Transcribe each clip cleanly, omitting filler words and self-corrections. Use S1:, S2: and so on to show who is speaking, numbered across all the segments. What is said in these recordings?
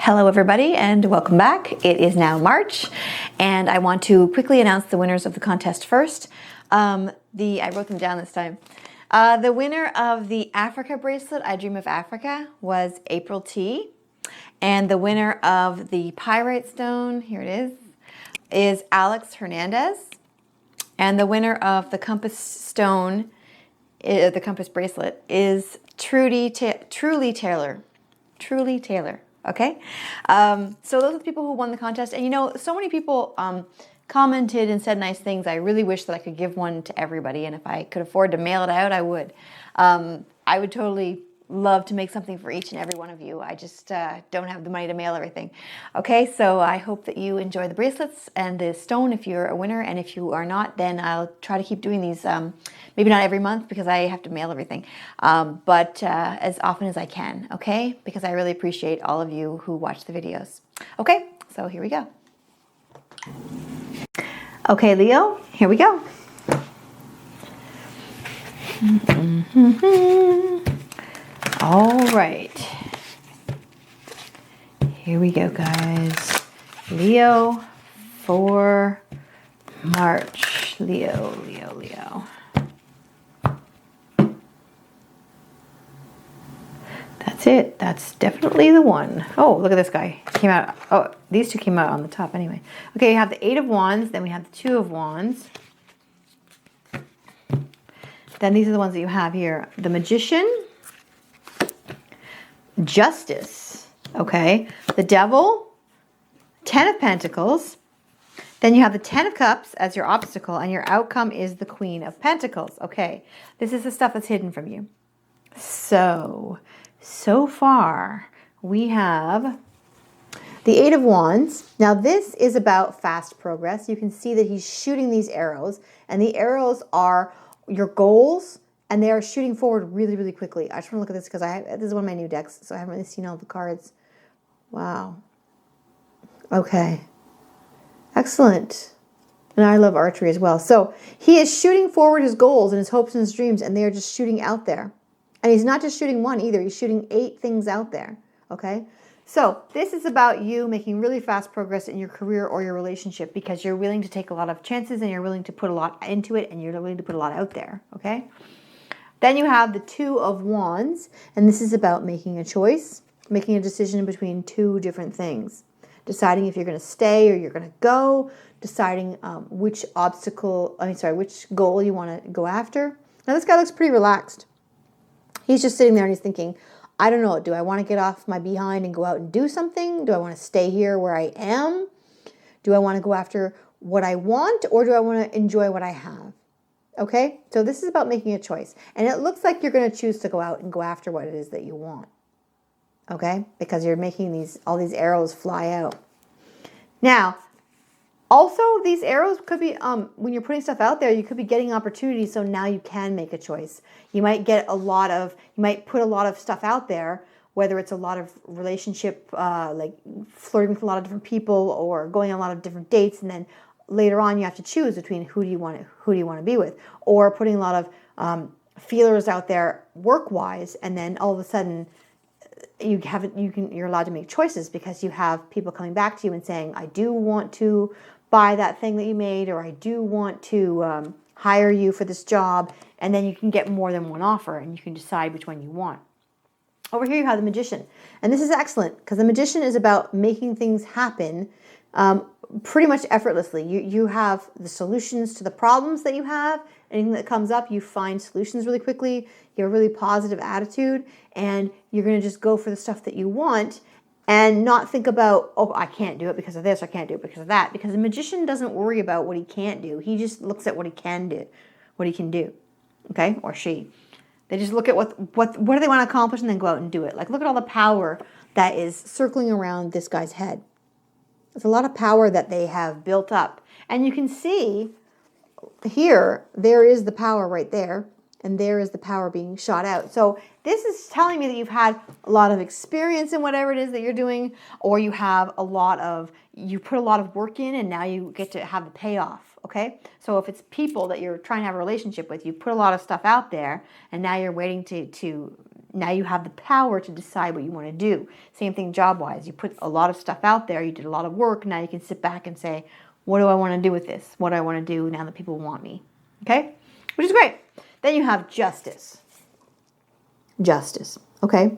S1: Hello everybody and welcome back. It is now March and I want to quickly announce the winners of the contest first. I wrote them down this time. The winner of the Africa bracelet, I Dream of Africa, was April T. And the winner of the Pyrite stone, here it is Alex Hernandez. And the winner of the compass stone, the compass bracelet, is Truly Taylor. Truly Taylor. Okay, so those are the people who won the contest. And you know, so many people commented and said nice things. I really wish that I could give one to everybody. And if I could afford to mail it out, I would. I would totally love to make something for each and every one of you. I just don't have the money to mail everything. Okay, so I hope that you enjoy the bracelets and the stone if you're a winner. And if you are not, then I'll try to keep doing these, maybe not every month because I have to mail everything, but as often as I can, okay? Because I really appreciate all of you who watch the videos. Okay, so here we go. Okay, Leo, here we go. All right, here we go, guys. Leo for March. Leo. That's it. That's definitely the one. Oh, look at this guy. Came out. Oh, these two came out on the top anyway. Okay, you have the 8 of Wands, then we have the 2 of Wands. Then these are the ones that you have here. The Magician, Justice, okay? The Devil, 10 of Pentacles. Then you have the 10 of Cups as your obstacle, and your outcome is the Queen of Pentacles. Okay, this is the stuff that's hidden from you. So far, we have the 8 of Wands. Now, this is about fast progress. You can see that he's shooting these arrows, and the arrows are your goals, and they are shooting forward really, really quickly. I just want to look at this because this is one of my new decks, so I haven't really seen all the cards. Wow. Okay. Excellent. And I love archery as well. So he is shooting forward his goals and his hopes and his dreams, and they are just shooting out there. And he's not just shooting one either. He's shooting 8 things out there. Okay? So this is about you making really fast progress in your career or your relationship because you're willing to take a lot of chances and you're willing to put a lot into it and you're willing to put a lot out there. Okay? Then you have the 2 of Wands, and this is about making a choice, making a decision between 2 different things. Deciding if you're going to stay or you're going to go, deciding which goal you want to go after. Now this guy looks pretty relaxed. He's just sitting there and he's thinking, I don't know, do I want to get off my behind and go out and do something? Do I want to stay here where I am? Do I want to go after what I want, or do I want to enjoy what I have? Okay, so this is about making a choice. And it looks like you're going to choose to go out and go after what it is that you want. Okay, because you're making all these arrows fly out. Now, also these arrows could be, when you're putting stuff out there, you could be getting opportunities, so now you can make a choice. You might put a lot of stuff out there, whether it's a lot of relationship, like flirting with a lot of different people or going on a lot of different dates, and then later on you have to choose between who do you want to be with, or putting a lot of feelers out there work-wise, and then all of a sudden you're allowed to make choices because you have people coming back to you and saying, I do want to buy that thing that you made, or I do want to hire you for this job, and then you can get more than one offer and you can decide which one you want. Over here you have the Magician, and this is excellent because the Magician is about making things happen pretty much effortlessly. You have the solutions to the problems that you have. Anything that comes up, you find solutions really quickly. You have a really positive attitude, and you're going to just go for the stuff that you want and not think about, oh, I can't do it because of this, I can't do it because of that. Because the Magician doesn't worry about what he can't do. He just looks at what he can do, okay, or she. They just look at what do they want to accomplish and then go out and do it. Like, look at all the power that is circling around this guy's head. There's a lot of power that they have built up. And you can see here, there is the power right there, and there is the power being shot out. So this is telling me that you've had a lot of experience in whatever it is that you're doing, or you put a lot of work in, and now you get to have the payoff, okay? So if it's people that you're trying to have a relationship with, you put a lot of stuff out there, and now you're waiting to now you have the power to decide what you want to do. Same thing job-wise. You put a lot of stuff out there. You did a lot of work. Now you can sit back and say, what do I want to do with this? What do I want to do now that people want me? Okay? Which is great. Then you have justice. Justice. Okay?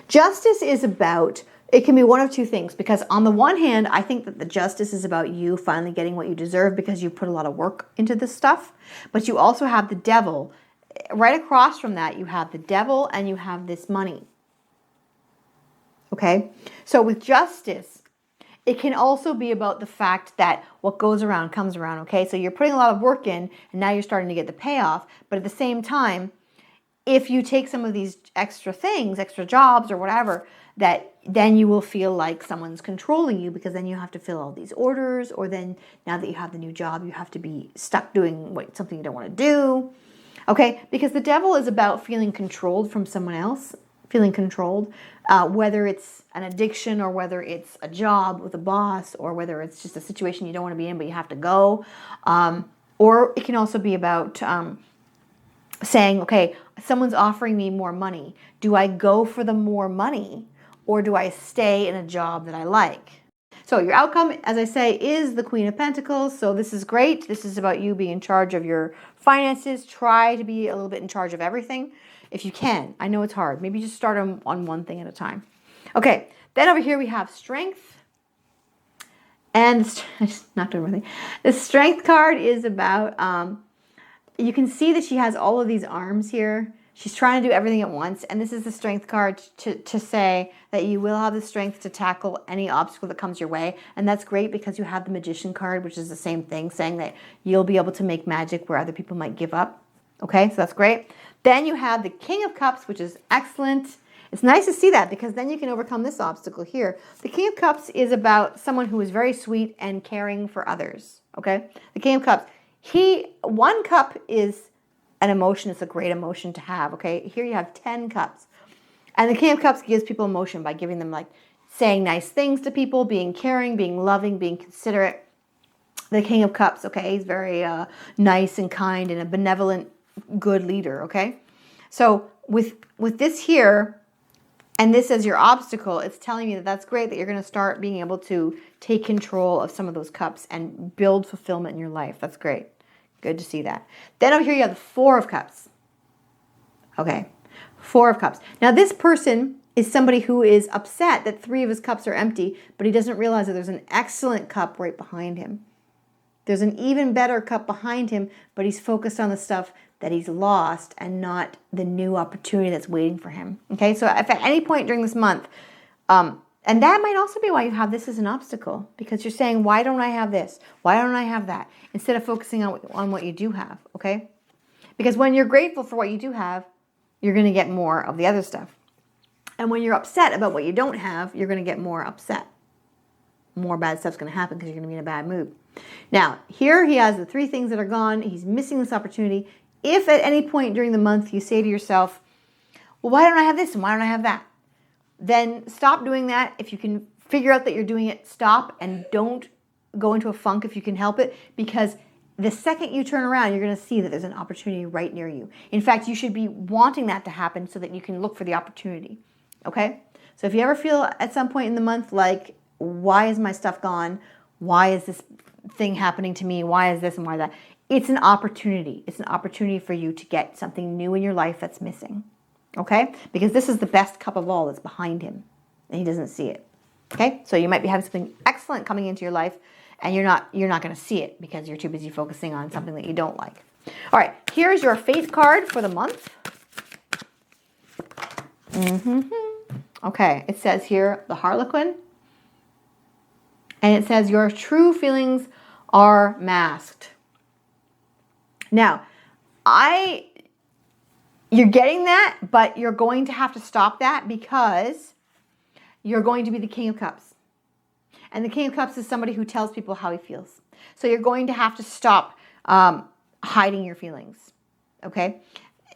S1: Justice is about, it can be one of two things, because on the one hand, I think that the justice is about you finally getting what you deserve because you put a lot of work into this stuff. But you also have the devil. Right across from that, you have the devil and you have this money. Okay? So with justice, it can also be about the fact that what goes around comes around. Okay? So you're putting a lot of work in and now you're starting to get the payoff. But at the same time, if you take some of these extra things, extra jobs or whatever, that then you will feel like someone's controlling you, because then you have to fill all these orders, or then now that you have the new job, you have to be stuck doing something you don't want to do. Okay, because the devil is about feeling controlled from someone else, feeling controlled, whether it's an addiction or whether it's a job with a boss or whether it's just a situation you don't want to be in but you have to go. Or it can also be about saying, okay, someone's offering me more money. Do I go for the more money or do I stay in a job that I like? So your outcome, as I say, is the Queen of Pentacles. So this is great. This is about you being in charge of your finances. Try to be a little bit in charge of everything if you can. I know it's hard. Maybe just start on one thing at a time. Okay, then over here we have strength. And I just knocked over my thing. The strength card is about, you can see that she has all of these arms here. She's trying to do everything at once. And this is the strength card to say that you will have the strength to tackle any obstacle that comes your way. And that's great because you have the magician card, which is the same thing, saying that you'll be able to make magic where other people might give up. Okay, so that's great. Then you have the King of Cups, which is excellent. It's nice to see that because then you can overcome this obstacle here. The King of Cups is about someone who is very sweet and caring for others. Okay, the King of Cups. One cup is an emotion. It's a great emotion to have. Okay, here you have 10 cups. And the King of Cups gives people emotion by giving them, like, saying nice things to people, being caring, being loving, being considerate. The King of Cups, okay, he's very nice and kind and a benevolent, good leader, okay? So with this here, and this as your obstacle, it's telling me that that's great, that you're going to start being able to take control of some of those cups and build fulfillment in your life. That's great. Good to see that. Then over here you have the Four of Cups. Okay, Four of Cups. Now this person is somebody who is upset that 3 of his cups are empty, but he doesn't realize that there's an excellent cup right behind him. There's an even better cup behind him, but he's focused on the stuff that he's lost and not the new opportunity that's waiting for him. Okay, so if at any point during this month, and that might also be why you have this as an obstacle, because you're saying, why don't I have this? Why don't I have that? Instead of focusing on what you do have, okay? Because when you're grateful for what you do have, you're going to get more of the other stuff. And when you're upset about what you don't have, you're going to get more upset. More bad stuff's going to happen because you're going to be in a bad mood. Now, here he has the 3 things that are gone. He's missing this opportunity. If at any point during the month you say to yourself, well, why don't I have this and why don't I have that? Then stop doing that. If you can figure out that you're doing it, stop and don't go into a funk if you can help it, because the second you turn around, you're going to see that there's an opportunity right near you. In fact, you should be wanting that to happen so that you can look for the opportunity. Okay? So if you ever feel at some point in the month like, why is my stuff gone? Why is this thing happening to me? Why is this and why that? It's an opportunity. It's an opportunity for you to get something new in your life that's missing. Okay? Because this is the best cup of all that's behind him, and he doesn't see it. Okay? So you might be having something excellent coming into your life, and you're not going to see it because you're too busy focusing on something that you don't like. All right, here's your faith card for the month. Okay, it says here, the Harlequin. And it says, your true feelings are masked. Now, you're getting that, but you're going to have to stop that because you're going to be the King of Cups. And the King of Cups is somebody who tells people how he feels. So you're going to have to stop hiding your feelings, okay?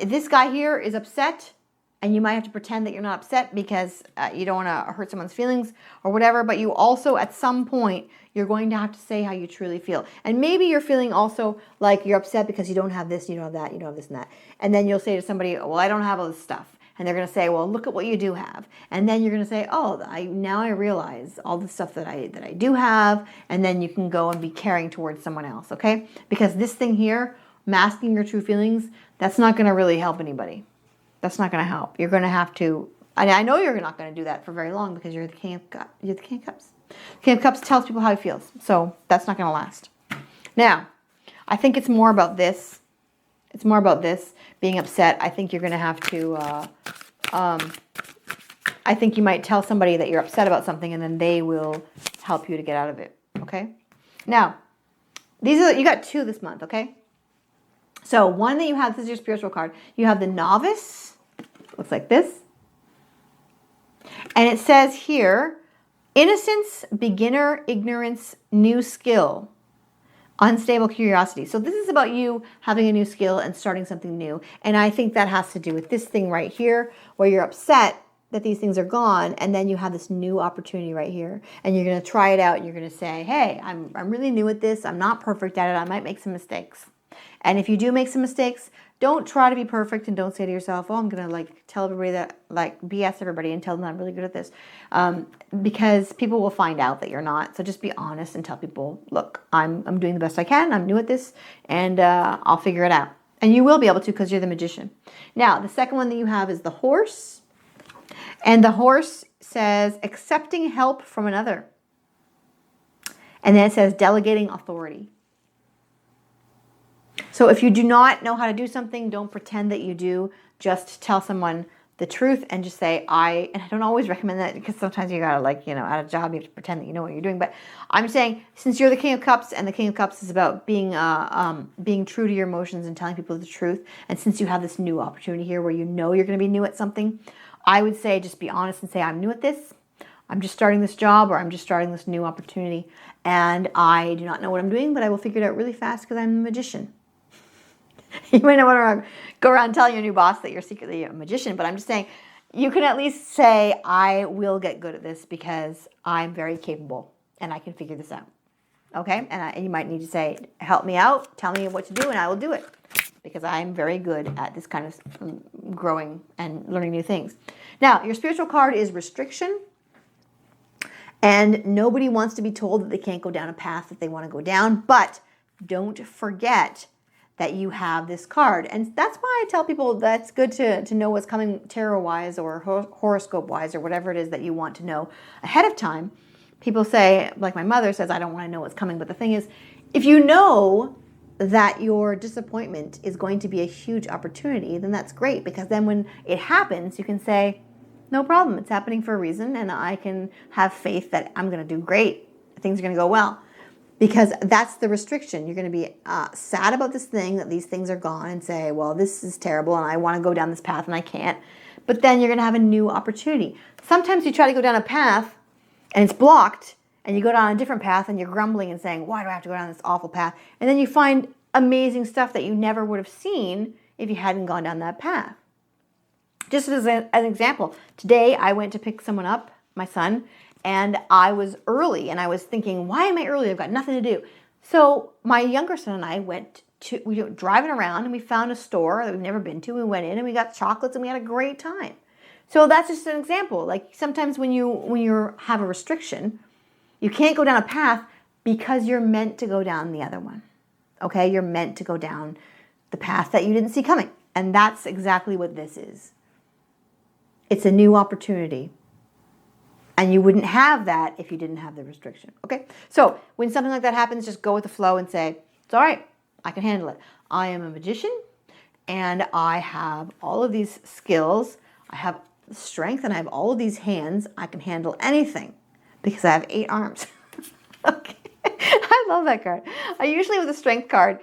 S1: This guy here is upset, and you might have to pretend that you're not upset because you don't want to hurt someone's feelings or whatever, but you also, at some point, you're going to have to say how you truly feel. And maybe you're feeling also like you're upset because you don't have this, you don't have that, you don't have this and that. And then you'll say to somebody, well, I don't have all this stuff. And they're going to say, well, look at what you do have. And then you're going to say, oh, now I realize all the stuff that I do have. And then you can go and be caring towards someone else, okay? Because this thing here, masking your true feelings, that's not going to really help anybody. That's not going to help. You're going to have to, I know you're not going to do that for very long because you're the King of Cups. You're the King of Cups. The King of Cups tells people how he feels. So that's not going to last. Now, I think it's more about this. It's more about this being upset. I think you're going to have to, I think you might tell somebody that you're upset about something and then they will help you to get out of it. Okay. Now, you got 2 this month. Okay. So one that you have, this is your spiritual card. You have the Novice. Looks like this. And it says here, innocence, beginner, ignorance, new skill. Unstable curiosity. So this is about you having a new skill and starting something new. And I think that has to do with this thing right here where you're upset that these things are gone and then you have this new opportunity right here. And you're going to try it out and you're going to say, hey, I'm really new at this. I'm not perfect at it. I might make some mistakes. And if you do make some mistakes, don't try to be perfect and don't say to yourself, oh, I'm going to tell everybody that, BS everybody and tell them I'm really good at this. Because people will find out that you're not. So just be honest and tell people, look, I'm doing the best I can. I'm new at this and I'll figure it out. And you will be able to because you're the Magician. Now, the second one that you have is the Horse. And the Horse says accepting help from another. And then it says delegating authority. So if you do not know how to do something, don't pretend that you do. Just tell someone the truth and just say, and I don't always recommend that because sometimes you gotta at a job, you have to pretend that you know what you're doing. But I'm saying, since you're the King of Cups and the King of Cups is about being true to your emotions and telling people the truth. And since you have this new opportunity here where you know you're going to be new at something, I would say just be honest and say, I'm new at this. I'm just starting this job or I'm just starting this new opportunity. And I do not know what I'm doing, but I will figure it out really fast because I'm a magician. You might not want to go around telling your new boss that you're secretly a magician, but I'm just saying you can at least say, I will get good at this because I'm very capable and I can figure this out. Okay? And you might need to say, help me out, tell me what to do, and I will do it because I'm very good at this kind of growing and learning new things. Now, your spiritual card is restriction. And nobody wants to be told that they can't go down a path that they want to go down, but don't forget that you have this card. And that's why I tell people that's good to know what's coming tarot-wise or horoscope-wise or whatever it is that you want to know ahead of time. People say, like my mother says, I don't want to know what's coming. But the thing is, if you know that your disappointment is going to be a huge opportunity, then that's great. Because then when it happens, you can say, no problem, it's happening for a reason. And I can have faith that I'm going to do great. Things are going to go well. Because that's the restriction. You're going to be sad about this thing, that these things are gone, and say, well, this is terrible, and I want to go down this path, and I can't. But then you're going to have a new opportunity. Sometimes you try to go down a path, and it's blocked, and you go down a different path, and you're grumbling and saying, why do I have to go down this awful path? And then you find amazing stuff that you never would have seen if you hadn't gone down that path. Just as an example, today I went to pick someone up, my son, and I was early, and I was thinking, why am I early? I've got nothing to do. So my younger son and I we were driving around, and we found a store that we've never been to. We went in, and we got chocolates, and we had a great time. So that's just an example. Like sometimes when you have a restriction, you can't go down a path because you're meant to go down the other one. Okay? You're meant to go down the path that you didn't see coming. And that's exactly what this is. It's a new opportunity. And you wouldn't have that if you didn't have the restriction. Okay? So when something like that happens, just go with the flow and say, it's all right. I can handle it. I am a magician and I have all of these skills. I have strength and I have all of these hands. I can handle anything because I have 8 arms. Okay? I love that card. I usually with a strength card,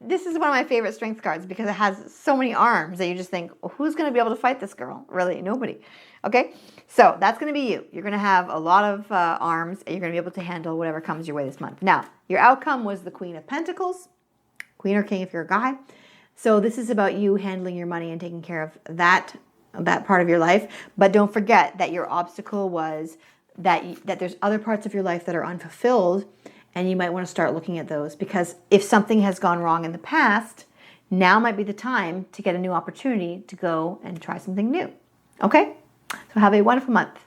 S1: this is one of my favorite strength cards because it has so many arms that you just think, well, who's going to be able to fight this girl? Really, nobody. Okay, so that's going to be you. You're going to have a lot of arms, and you're going to be able to handle whatever comes your way this month. Now, your outcome was the Queen of Pentacles, Queen or King if you're a guy. So this is about you handling your money and taking care of that part of your life. But don't forget that your obstacle was that there's other parts of your life that are unfulfilled, and you might want to start looking at those because if something has gone wrong in the past, now might be the time to get a new opportunity to go and try something new. Okay? So have a wonderful month.